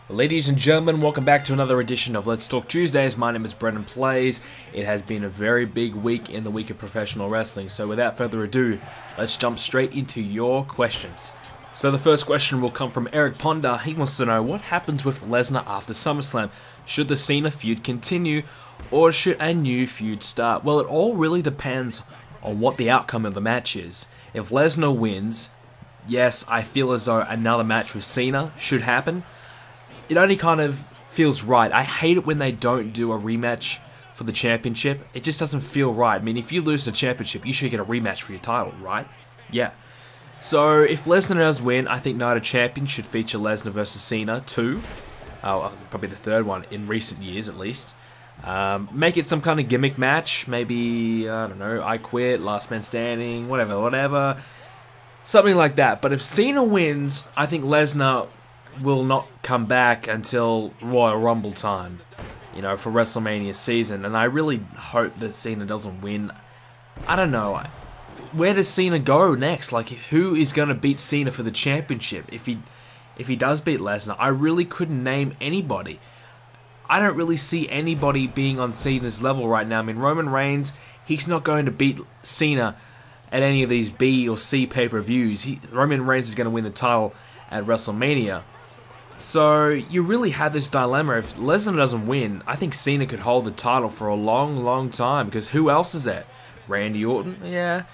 Ladies and gentlemen, welcome back to another edition of Let's Talk Tuesdays. My name is BrendenPlayz. It has been a very big week in the week of professional wrestling, so without further ado, let's jump straight into your questions. So the first question will come from Eric Ponder. He wants to know, what happens with Lesnar after Summerslam? Should the Cena feud continue, or should a new feud start? Well, it all really depends on what the outcome of the match is. If Lesnar wins, yes, I feel as though another match with Cena should happen. It only kind of feels right. I hate it when they don't do a rematch for the championship. It just doesn't feel right. I mean, if you lose the championship, you should get a rematch for your title, right? Yeah. So, if Lesnar does win, I think Night of Champions should feature Lesnar versus Cena 2. Probably the third one in recent years, at least. Make it some kind of gimmick match. Maybe, I don't know, I Quit, Last Man Standing, whatever. Something like that. But if Cena wins, I think Lesnar will not come back until Royal Rumble time, you know, for WrestleMania season, and I really hope that Cena doesn't win. I don't know, where does Cena go next? Like, who is going to beat Cena for the championship? If he does beat Lesnar, I really couldn't name anybody. I don't really see anybody being on Cena's level right now. I mean, Roman Reigns, he's not going to beat Cena at any of these B or C pay-per-views. Roman Reigns is going to win the title at WrestleMania. So, you really have this dilemma. If Lesnar doesn't win, I think Cena could hold the title for a long time, because who else is there? Randy Orton? Yeah.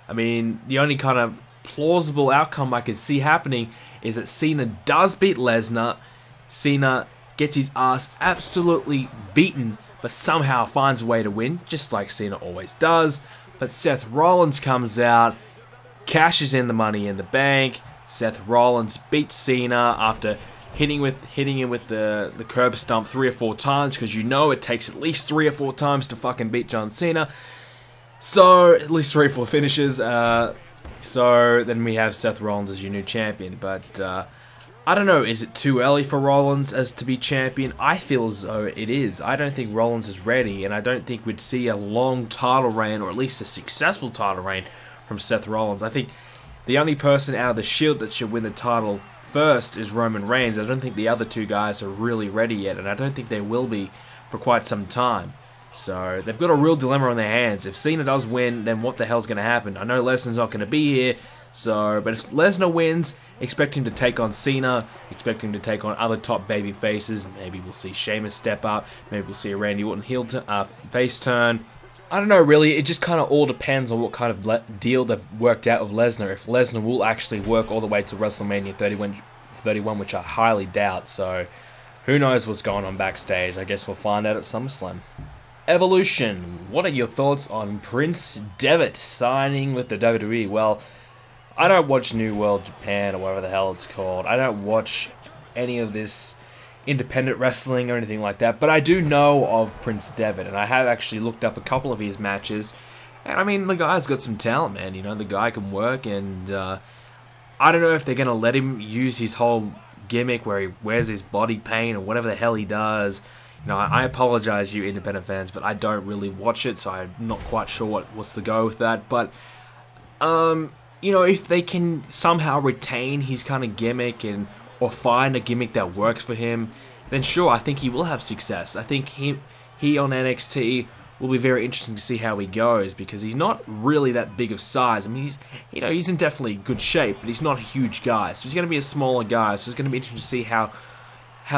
I mean, the only kind of plausible outcome I could see happening is that Cena does beat Lesnar, Cena gets his ass absolutely beaten, but somehow finds a way to win, just like Cena always does. But Seth Rollins comes out, cashes in the Money in the Bank. Seth Rollins beats Cena after hitting him with the curb stomp 3 or 4 times, because you know it takes at least 3 or 4 times to fucking beat John Cena. So, at least 3 or 4 finishes. So, then we have Seth Rollins as your new champion. But, I don't know, is it too early for Rollins as to be champion? I feel as though it is. I don't think Rollins is ready, and I don't think we'd see a long title reign, or at least a successful title reign from Seth Rollins. I think the only person out of the Shield that should win the title first is Roman Reigns. I don't think the other 2 guys are really ready yet, and I don't think they will be for quite some time. So, they've got a real dilemma on their hands. If Cena does win, then what the hell's going to happen? I know Lesnar's not going to be here, but if Lesnar wins, expect him to take on Cena, expect him to take on other top baby faces. Maybe we'll see Sheamus step up, maybe we'll see a Randy Orton face turn. I don't know, really. It just kind of all depends on what kind of deal they've worked out with Lesnar. If Lesnar will actually work all the way to WrestleMania 31, which I highly doubt. So, who knows what's going on backstage. I guess we'll find out at SummerSlam. Evolution. What are your thoughts on Prince Devitt signing with the WWE? Well, I don't watch New World Japan or whatever the hell it's called. I don't watch any of this independent wrestling or anything like that, but I do know of Prince Devitt, and I have actually looked up a couple of his matches, and I mean, the guy's got some talent, man. You know, the guy can work, and I don't know if they're going to let him use his whole gimmick where he wears his body paint or whatever the hell he does. You know, I apologize, you independent fans, but I don't really watch it, so I'm not quite sure what's the go with that, but you know, if they can somehow retain his kind of gimmick or find a gimmick that works for him, then sure, I think he will have success. I think he on NXT will be very interesting to see how he goes, because he's not really that big of size. I mean, he's in definitely good shape, but he's not a huge guy, so he's going to be a smaller guy. So it's going to be interesting to see how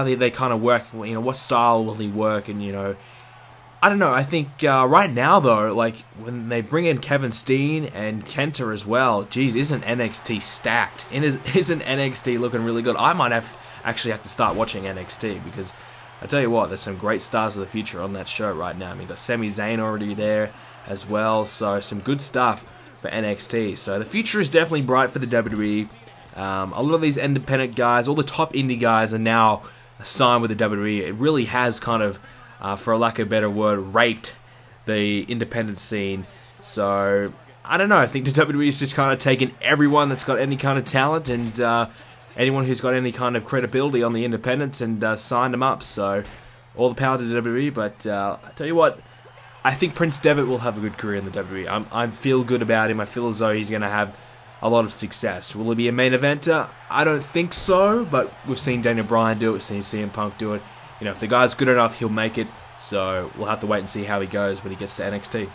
they kind of work. You know, what style will he work, and you know, I don't know. I think right now though, like when they bring in Kevin Steen and Kenta as well, geez, isn't NXT stacked? Isn't NXT looking really good? I might actually have to start watching NXT, because I tell you what, there's some great stars of the future on that show right now. I mean, you've got Sami Zayn already there as well, so some good stuff for NXT. So the future is definitely bright for the WWE. A lot of these independent guys, all the top indie guys, are now signed with the WWE. It really has kind of, for a lack of a better word, raped the independent scene. So, I don't know, I think the WWE is just kind of taken everyone that's got any kind of talent and anyone who's got any kind of credibility on the independents and signed them up. So, all the power to the WWE, but I tell you what, I think Prince Devitt will have a good career in the WWE. I feel good about him. I feel as though he's going to have a lot of success. Will he be a main eventer? I don't think so, but we've seen Daniel Bryan do it, we've seen CM Punk do it. You know, if the guy's good enough, he'll make it. So we'll have to wait and see how he goes when he gets to NXT.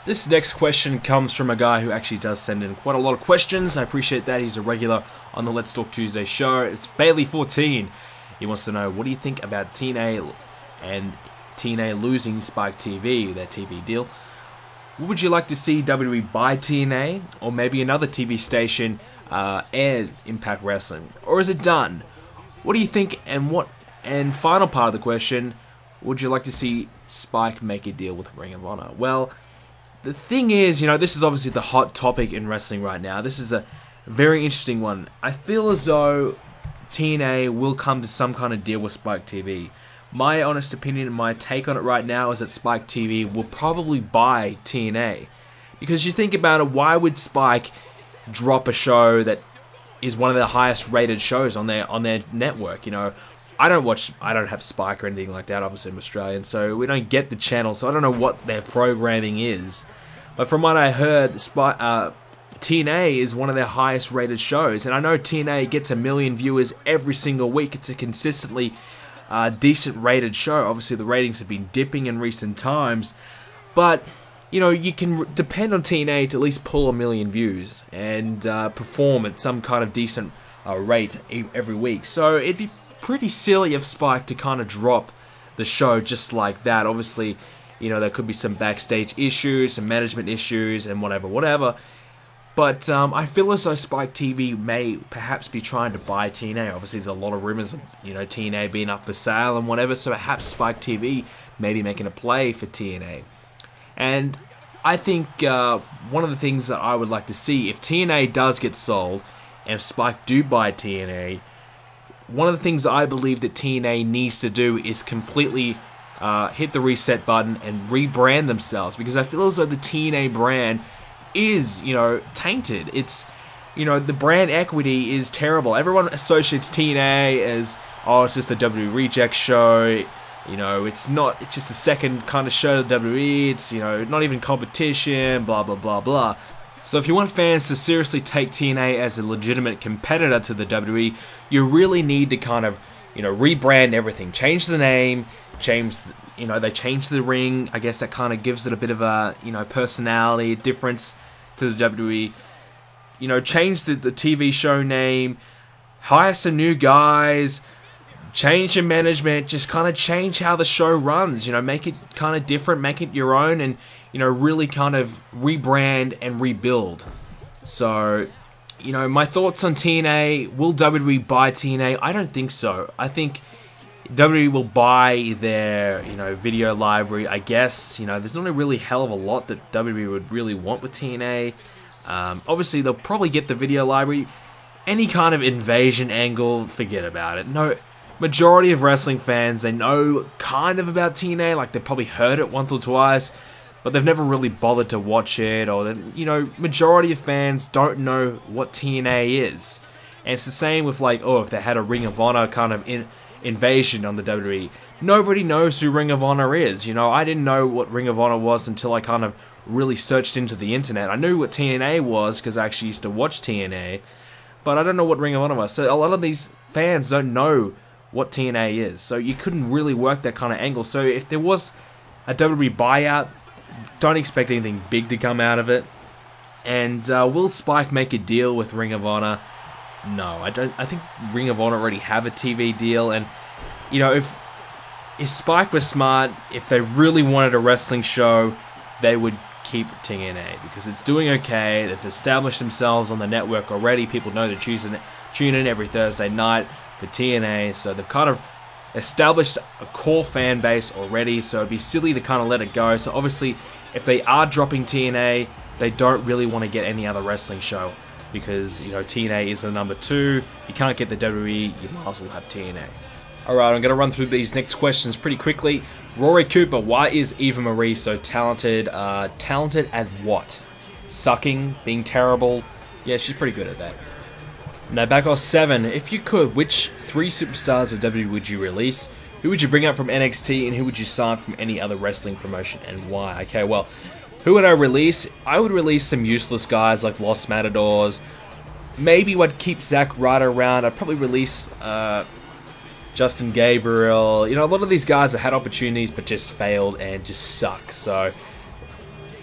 This next question comes from a guy who actually does send in quite a lot of questions. I appreciate that. He's a regular on the Let's Talk Tuesday show. It's Bailey14. He wants to know, what do you think about TNA and TNA losing SpikeTV, their TV deal? Would you like to see WWE buy TNA, or maybe another TV station air Impact Wrestling? Or is it done? What do you think, and final part of the question, would you like to see Spike make a deal with Ring of Honor? Well, the thing is, you know, this is obviously the hot topic in wrestling right now. This is a very interesting one. I feel as though TNA will come to some kind of deal with Spike TV. My honest opinion and my take on it right now is that Spike TV will probably buy TNA. Because you think about it, why would Spike drop a show that is one of the highest rated shows on their network? You know, I don't have Spike or anything like that. Obviously I'm Australian, so we don't get the channel, so I don't know what their programming is. But from what I heard, TNA is one of their highest rated shows, and I know TNA gets 1 million viewers every single week. It's a consistently decent rated show. Obviously the ratings have been dipping in recent times, but you know, you can depend on TNA to at least pull 1 million views and perform at some kind of decent rate every week. So it'd be pretty silly of Spike to kind of drop the show just like that. Obviously, you know, there could be some backstage issues, some management issues, and whatever. But I feel as though Spike TV may perhaps be trying to buy TNA. Obviously, there's a lot of rumors of, you know, TNA being up for sale and whatever, so perhaps Spike TV may be making a play for TNA. And I think one of the things that I would like to see, if TNA does get sold, and if Spike do buy TNA, one of the things I believe that TNA needs to do is completely hit the reset button and rebrand themselves, because I feel as though the TNA brand is, you know, tainted. It's, you know, the brand equity is terrible. Everyone associates TNA as, oh, it's just the WWE Reject show. You know, it's not, it's just the second kind of show to WWE. It's, you know, not even competition, blah, blah, blah, blah. So if you want fans to seriously take TNA as a legitimate competitor to the WWE, you really need to kind of, you know, rebrand everything. Change the name, you know, they changed the ring. I guess that kind of gives it a bit of a, you know, personality difference to the WWE. You know, change the TV show name, hire some new guys, change your management, just kind of change how the show runs. You know, make it kind of different, make it your own, and, you know, really kind of rebrand and rebuild. So, you know, my thoughts on TNA, will WWE buy TNA? I don't think so. I think WWE will buy their, you know, video library, I guess. You know, there's not a really hell of a lot that WWE would really want with TNA. Obviously, they'll probably get the video library. Any kind of invasion angle, forget about it. No, majority of wrestling fans, they know kind of about TNA, like they've probably heard it once or twice, but they've never really bothered to watch it, or, you know, majority of fans don't know what TNA is. And it's the same with, like, oh, if they had a Ring of Honor kind of invasion on the WWE. Nobody knows who Ring of Honor is. You know, I didn't know what Ring of Honor was until I kind of really searched into the internet. I knew what TNA was because I actually used to watch TNA, but I don't know what Ring of Honor was. So a lot of these fans don't know what TNA is. So you couldn't really work that kind of angle. So if there was a WWE buyout, don't expect anything big to come out of it. And will Spike make a deal with Ring of Honor? No, I don't. I think Ring of Honor already have a TV deal, and, you know, if Spike was smart, if they really wanted a wrestling show, they would keep TNA, because it's doing okay. They've established themselves on the network already. People know to tune in every Thursday night for TNA, so they've kind of established a core fan base already, so it'd be silly to kind of let it go. So obviously, if they are dropping TNA, they don't really want to get any other wrestling show, because, you know, TNA is the number 2. If you can't get the WWE, you might as well have TNA. Alright, I'm going to run through these next questions pretty quickly. Rory Cooper, why is Eva Marie so talented? Talented at what? Sucking? Being terrible? Yeah, she's pretty good at that. Now, back off 7. If you could, which 3 superstars of WWE would you release? Who would you bring up from NXT, and who would you sign from any other wrestling promotion, and why? Okay, well, who would I release? I would release some useless guys like Los Matadors, maybe would keep Zack Ryder around. I'd probably release Justin Gabriel. You know, a lot of these guys have had opportunities but just failed and just suck. So,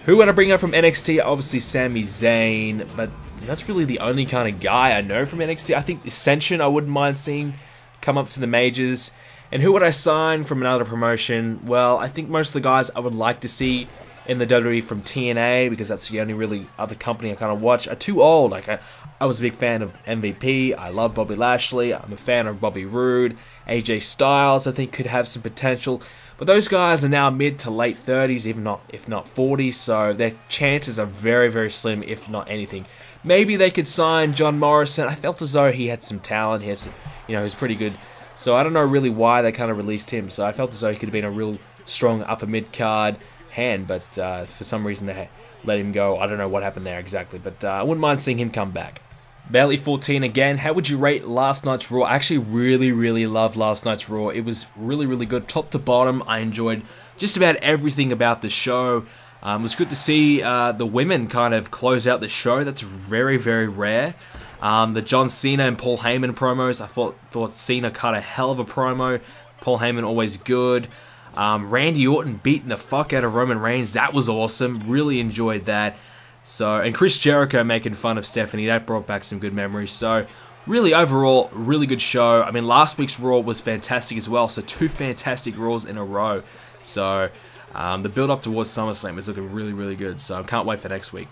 who would I bring up from NXT? Obviously, Sami Zayn, but that's really the only kind of guy I know from NXT. I think Ascension I wouldn't mind seeing come up to the majors. And who would I sign from another promotion? Well, I think most of the guys I would like to see in the WWE from TNA, because that's the only really other company I kind of watch, are too old. Like I was a big fan of MVP. I love Bobby Lashley. I'm a fan of Bobby Roode. AJ Styles, I think, could have some potential. But those guys are now mid to late 30s, if not 40s, so their chances are very, very slim, if not anything. Maybe they could sign John Morrison. I felt as though he had some talent. He has, he was pretty good. So I don't know really why they kind of released him. So I felt as though he could have been a real strong upper mid card hand, but for some reason they let him go. I don't know what happened there exactly, but I wouldn't mind seeing him come back. Bailey 14 again. How would you rate last night's Raw? I actually really loved last night's Raw. It was really good, top to bottom. I enjoyed just about everything about the show. It was good to see the women kind of close out the show. That's very rare. The John Cena and Paul Heyman promos, I thought Cena cut a hell of a promo. Paul Heyman always good. Randy Orton beating the fuck out of Roman Reigns. That was awesome. Really enjoyed that. So, and Chris Jericho making fun of Stephanie. That brought back some good memories. So, really overall, really good show. I mean, last week's Raw was fantastic as well. So, 2 fantastic Raws in a row. So, the build up towards SummerSlam is looking really good. So, I can't wait for next week.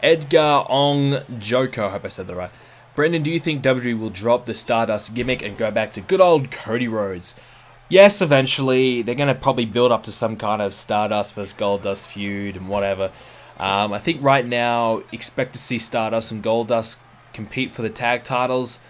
Edgar Ong Joko, I hope I said that right. Brendan, do you think WWE will drop the Stardust gimmick and go back to good old Cody Rhodes? Yes, eventually. They're going to probably build up to some kind of Stardust versus Goldust feud and whatever. I think right now, expect to see Stardust and Goldust compete for the tag titles.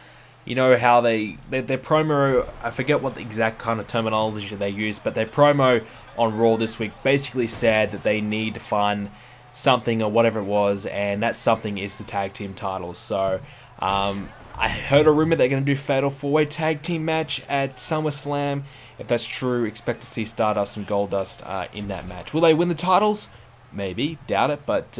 You know how their promo, I forget what the exact kind of terminology they use, but their promo on Raw this week basically said that they need to find something or whatever it was, and that something is the tag team titles. So, I heard a rumor they're going to do Fatal 4-Way Tag Team match at SummerSlam. If that's true, expect to see Stardust and Goldust in that match. Will they win the titles? Maybe. Doubt it, but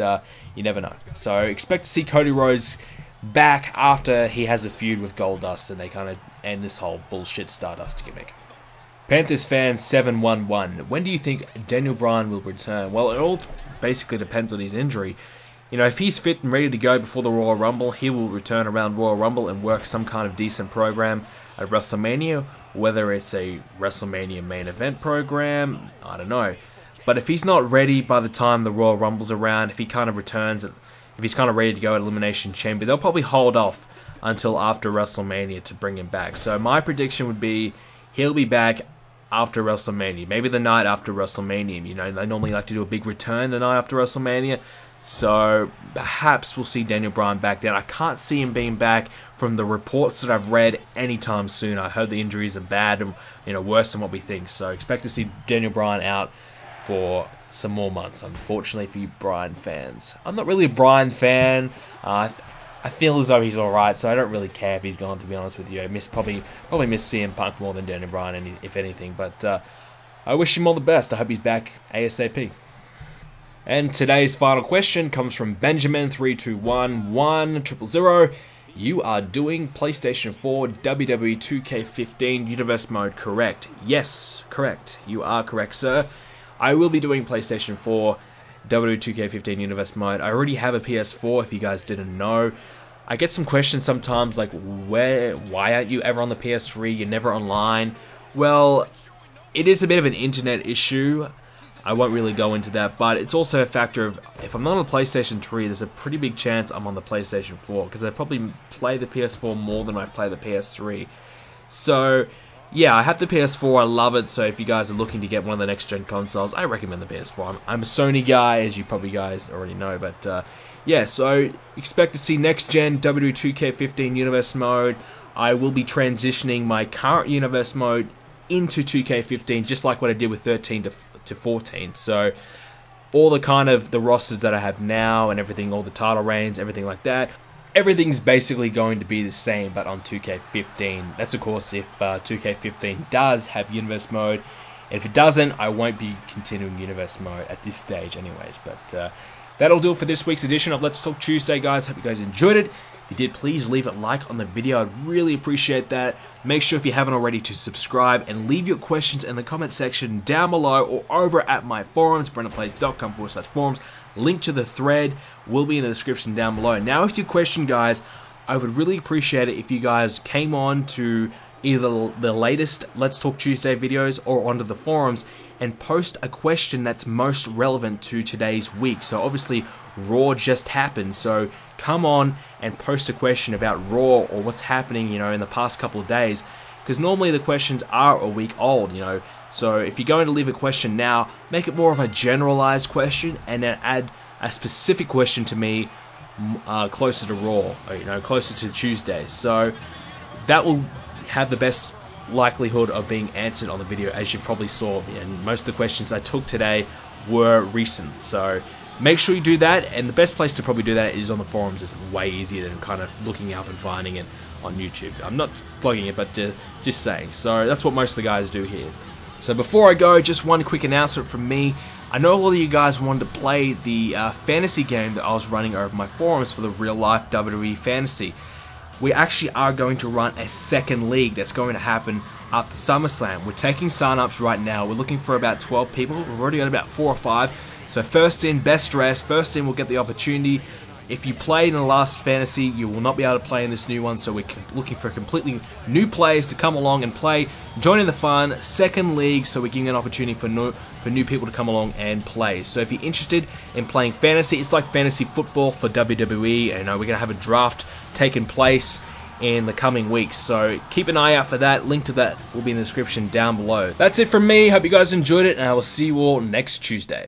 you never know. So expect to see Cody Rhodes back after he has a feud with Goldust and they kind of end this whole bullshit Stardust gimmick. Panthers fan 711. When do you think Daniel Bryan will return? Well, it all basically depends on his injury. You know, if he's fit and ready to go before the Royal Rumble, he will return around Royal Rumble and work some kind of decent program at WrestleMania, whether it's a WrestleMania main event program, I don't know. But if he's not ready by the time the Royal Rumble's around, if he kind of returns, if he's kind of ready to go at Elimination Chamber, they'll probably hold off until after WrestleMania to bring him back. So my prediction would be he'll be back after WrestleMania, maybe the night after WrestleMania. You know, they normally like to do a big return the night after WrestleMania. So perhaps we'll see Daniel Bryan back then. I can't see him being back from the reports that I've read anytime soon. I heard the injuries are bad and, you know, worse than what we think. So expect to see Daniel Bryan out for some more months, unfortunately for you Bryan fans. I'm not really a Bryan fan. I feel as though he's alright, so I don't really care if he's gone, to be honest with you. I probably miss CM Punk more than Daniel Bryan, if anything. But I wish him all the best. I hope he's back ASAP. And today's final question comes from Benjamin321100. You are doing PlayStation 4 WWE 2K15 Universe Mode, correct? Yes, correct. You are correct, sir. I will be doing PlayStation 4 WWE 2K15 Universe Mode. I already have a PS4, if you guys didn't know. I get some questions sometimes like, why aren't you ever on the PS3? You're never online. Well, it is a bit of an internet issue. I won't really go into that, but it's also a factor of, if I'm not on the PlayStation 3, there's a pretty big chance I'm on the PlayStation 4, because I probably play the PS4 more than I play the PS3. So, yeah, I have the PS4, I love it, so if you guys are looking to get one of the next-gen consoles, I recommend the PS4. I'm a Sony guy, as you probably guys already know, but yeah, so expect to see next-gen WWE 2K15 Universe Mode. I will be transitioning my current Universe Mode into 2K15, just like what I did with 13 to 14. So all the kind of the rosters that I have now and everything, all the title reigns, everything like that, everything's basically going to be the same, but on 2K15. That's of course if 2K15 does have Universe Mode. And if it doesn't, I won't be continuing Universe Mode at this stage anyways. But that'll do it for this week's edition of Let's Talk Tuesday, guys. Hope you guys enjoyed it. If you did, please leave a like on the video. I'd really appreciate that. Make sure, if you haven't already, to subscribe and leave your questions in the comment section down below or over at my forums, BrendenPlayz.com/forums. Link to the thread will be in the description down below. Now, with your question, guys, I would really appreciate it if you guys came on to either the latest Let's Talk Tuesday videos or onto the forums and post a question that's most relevant to today's week. So obviously Raw just happened, so come on and post a question about Raw or what's happening, you know, in the past couple of days, because normally the questions are a week old, you know. So if you're going to leave a question now, make it more of a generalized question and then add a specific question to me closer to Raw, or, you know, closer to Tuesday. So that will have the best likelihood of being answered on the video, as you probably saw. And most of the questions I took today were recent, so make sure you do that. And the best place to probably do that is on the forums. It's way easier than kind of looking up and finding it on YouTube. I'm not plugging it, but just saying. So that's what most of the guys do here. So before I go, just one quick announcement from me. I know a lot of you guys wanted to play the fantasy game that I was running over my forums for the real life WWE Fantasy. We actually are going to run a second league that's going to happen after Summerslam. We're taking sign-ups right now. We're looking for about 12 people. We've already got about 4 or 5. So first in, best dressed. First in will get the opportunity. If you played in the last fantasy, you will not be able to play in this new one. So we're looking for completely new players to come along and play, join in the fun. Second league, so we're giving an opportunity for new people to come along and play. So if you're interested in playing fantasy, it's like fantasy football for WWE. And we're going to have a draft taking place in the coming weeks, so keep an eye out for that. Link to that will be in the description down below. That's it from me. Hope you guys enjoyed it, and I will see you all next Tuesday.